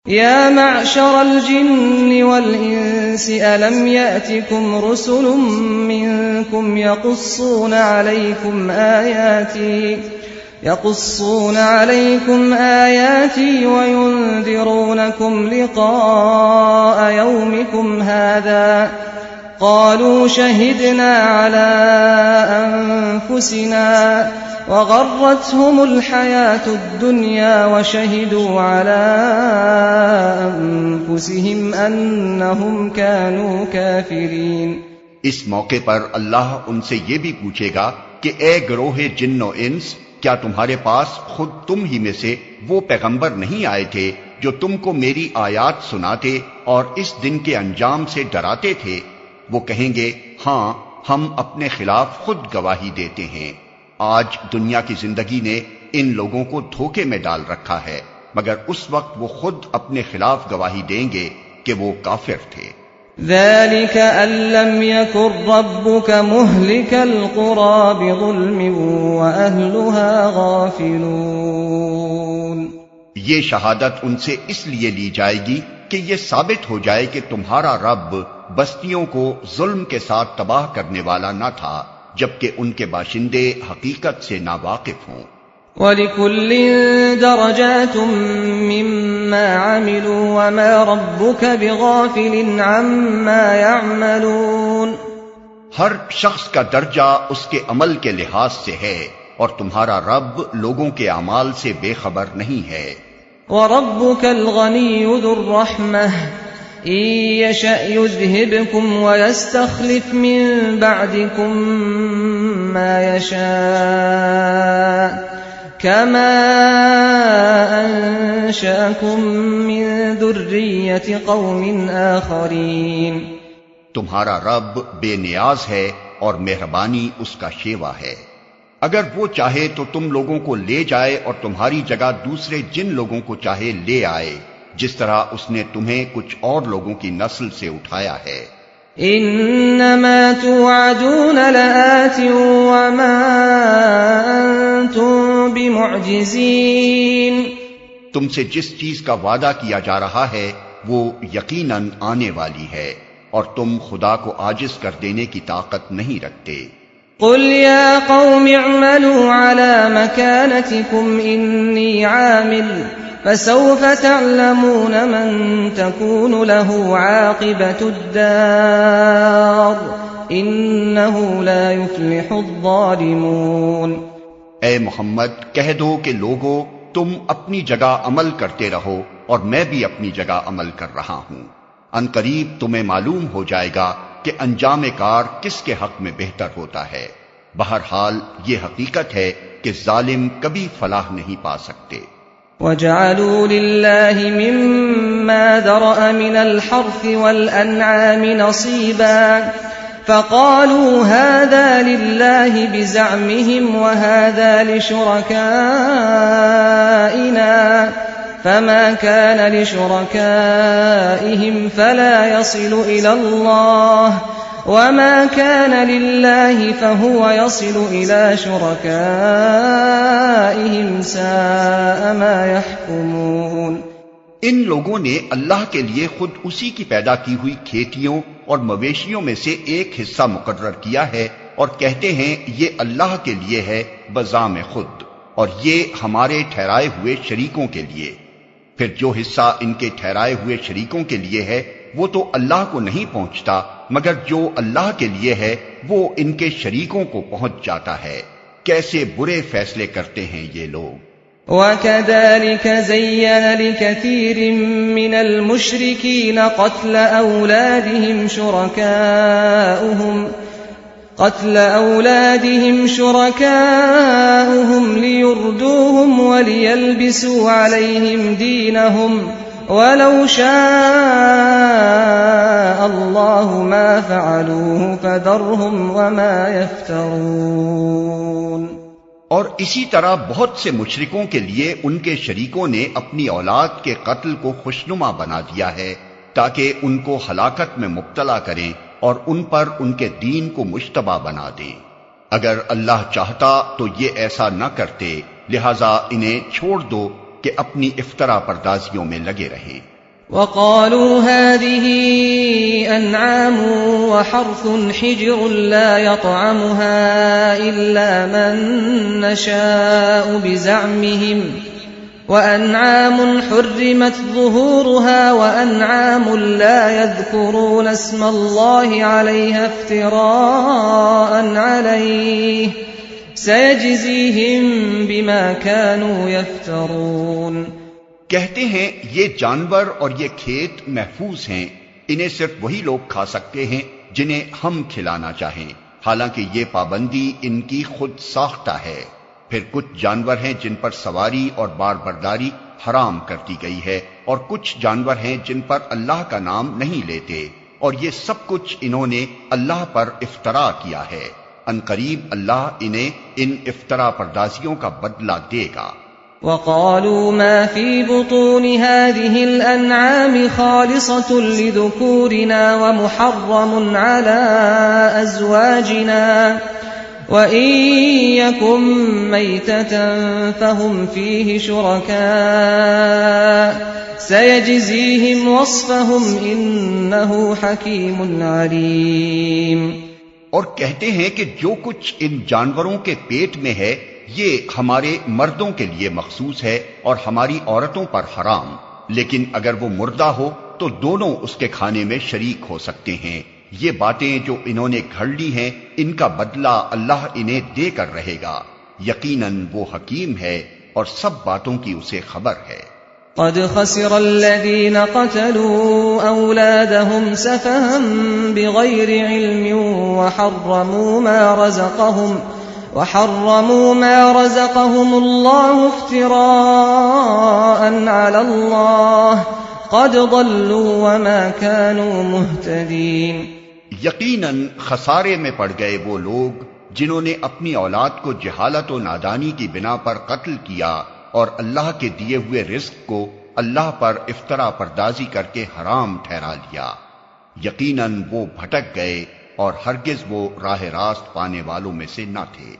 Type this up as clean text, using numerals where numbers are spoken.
يا معشر الجن والإنس ألم يأتكم رسل منكم يقصون عليكم آياتي وينذرونكم لقاء يومكم هذا قالوا شهدنا على أنفسنا وغرتهم الحياة الدنيا وشهدوا على أنفسهم أنهم كانوا كافرين۔ اس موقع پر اللہ ان سے یہ بھی پوچھے گا کہ اے گروہ جن و انس، کیا تمہارے پاس خود تم ہی میں سے وہ پیغمبر نہیں آئے تھے جو تم کو میری آیات سناتے اور اس دن کے انجام سے ڈراتے تھے؟ وہ کہیں گے ہاں، ہم اپنے خلاف خود گواہی دیتے ہیں۔ آج دنیا کی زندگی نے ان لوگوں کو دھوکے میں ڈال رکھا ہے، مگر اس وقت وہ خود اپنے خلاف گواہی دیں گے کہ وہ کافر تھے۔ ذلك أن لم يكن ربك مهلك القرى بظلم وأهلها غافلون۔ یہ شہادت ان سے اس لیے لی جائے گی کہ یہ ثابت ہو جائے کہ تمہارا رب بستیوں کو ظلم کے ساتھ تباہ کرنے والا نہ تھا، جبکہ ان کے باشندے حقیقت سے ناواقف ہوں۔ وَلِكُلٍّ دَرَجَاتٌ مِّمَّا عَمِلُوا وَمَا رَبُّكَ بِغَافِلٍ عَمَّا يَعْمَلُونَ۔ ہر شخص کا درجہ اس کے عمل کے لحاظ سے ہے، اور تمہارا رب لوگوں کے اعمال سے بے خبر نہیں ہے۔ وَرَبُّكَ الْغَنِيُّ ذُو الرَّحْمَةِ إِن يَشَأْ يُذْهِبْكُمْ وَيَسْتَخْلِفْ مِن بَعْدِكُم مَّا يَشَاءُ كَمَا أَنشَأَكُم مِّن ذُرِّيَّةِ قَوْمٍ آخَرِينَ۔ تمہارا رب بے نیاز ہے اور مہربانی اس کا شیوا ہے۔ اگر وہ چاہے تو تم لوگوں کو لے جائے اور تمہاری جگہ دوسرے جن لوگوں کو چاہے لے آئے، جس طرح اس نے تمہیں کچھ اور لوگوں کی نسل سے اٹھایا ہے۔ انما توعدون لآت وما انتم بمعجزین۔ تم سے جس چیز کا وعدہ کیا جا رہا ہے وہ یقیناً آنے والی ہے، اور تم خدا کو عاجز کر دینے کی طاقت نہیں رکھتے۔ قل یا قوم اعملوا على مكانتكم انی عامل فسوف تعلمون من تكون له عاقبة الدار إنه لا يفلح الظالمون۔ اے محمد کہہ دو کہ لوگو تم اپنی جگہ عمل کرتے رہو اور میں بھی اپنی جگہ عمل کر رہا ہوں۔ ان قریب تمہیں معلوم ہو جائے گا کہ انجام کار کس کے حق میں بہتر ہوتا ہے۔ بہرحال یہ حقیقت ہے کہ ظالم کبھی فلاح نہیں پا سکتے۔ وَجَعَلُوا لِلَّهِ مِمَّا ذَرَأَ مِنَ الْحَرْثِ وَالْأَنْعَامِ نَصِيبًا فَقَالُوا هَذَا لِلَّهِ بِزَعْمِهِمْ وَهَذَا لِشُرَكَائِنَا فَمَا كَانَ لِشُرَكَائِهِمْ فَلَا يَصِلُ إِلَى اللَّهِ وَمَا كَانَ لِلَّهِ فَهُوَ يَصِلُ إِلَى شُرَكَائِهِمْ سَاءَ مَا يَحْكُمُونَ۔ ان لوگوں نے اللہ کے لیے خود اسی کی پیدا کی ہوئی کھیتیوں اور مویشیوں میں سے ایک حصہ مقرر کیا ہے اور کہتے ہیں یہ اللہ کے لیے ہے بزعم خود، اور یہ ہمارے ٹھہرائے ہوئے شریکوں کے لیے۔ پھر جو حصہ ان کے ٹھہرائے ہوئے شریکوں کے لیے ہے وہ تو اللہ کو نہیں پہنچتا، مگر جو اللہ کے لیے ہے وہ ان کے شریکوں کو پہنچ جاتا ہے۔ کیسے برے فیصلے کرتے ہیں یہ لوگ۔ وَكَذَلِكَ زَيَّنَ لِكَثِيرٍ مِّنَ الْمُشْرِكِينَ قَتْلَ أَوْلَادِهِمْ شُرَكَاؤُهُمْ لِيُرْدُوهُمْ وَلِيَلْبِسُوا عَلَيْهِمْ دِينَهُمْ وَلَوْ شَاءَ اللَّهُ مَا فَعَلُوهُ فَذَرْهُمْ وَمَا يَفْتَرُونَ۔ اور اسی طرح بہت سے مشرکوں کے لیے ان کے شریکوں نے اپنی اولاد کے قتل کو خوشنما بنا دیا ہے تاکہ ان کو ہلاکت میں مبتلا کریں اور ان پر ان کے دین کو مشتبہ بنا دیں۔ اگر اللہ چاہتا تو یہ ایسا نہ کرتے، لہذا انہیں چھوڑ دو کہ اپنی افترا پردازیوں میں لگے رہیں۔ وقالوا هذه أنعام وحرث حجر لا يطعمها إلا من نشاء بزعمهم وأنعام حرمت ظهورها وأنعام لا يذكرون اسم الله عليها افتراء عليه سيجزيهم بما كانوا يفترون۔ کہتے ہیں یہ جانور اور یہ کھیت محفوظ ہیں، انہیں صرف وہی لوگ کھا سکتے ہیں جنہیں ہم کھلانا چاہیں، حالانکہ یہ پابندی ان کی خود ساختہ ہے۔ پھر کچھ جانور ہیں جن پر سواری اور بار برداری حرام کر دی گئی ہے، اور کچھ جانور ہیں جن پر اللہ کا نام نہیں لیتے، اور یہ سب کچھ انہوں نے اللہ پر افطرا کیا ہے۔ ان قریب اللہ انہیں ان افطرا پردازیوں کا بدلہ دے گا۔ وقالوا ما في بطون هذه الأنعام خالصة لذكورنا ومحرم على أزواجنا وإن يكن ميتة فهم فيه شركاء سيجزيهم وصفهم إنه حكيم عليم۔ اور کہتے ہیں کہ جو کچھ ان جانوروں کے پیٹ میں ہے یہ ہمارے مردوں کے لیے مخصوص ہے اور ہماری عورتوں پر حرام، لیکن اگر وہ مردہ ہو تو دونوں اس کے کھانے میں شریک ہو سکتے ہیں۔ یہ باتیں جو انہوں نے گھڑ لی ہیں ان کا بدلہ اللہ انہیں دے کر رہے گا، یقیناً وہ حکیم ہے اور سب باتوں کی اسے خبر ہے۔ قد خسر الذين قتلوا أولادهم سفها بغير علم وحرموا ما رزقهم الله افتراء على الله قد ضلوا وما كانوا مهتدين۔ یقیناً خسارے میں پڑ گئے وہ لوگ جنہوں نے اپنی اولاد کو جہالت و نادانی کی بنا پر قتل کیا اور اللہ کے دیے ہوئے رزق کو اللہ پر افطرا پردازی کر کے حرام ٹھہرا لیا، یقیناً وہ بھٹک گئے اور ہرگز وہ راہ راست پانے والوں میں سے نہ تھے۔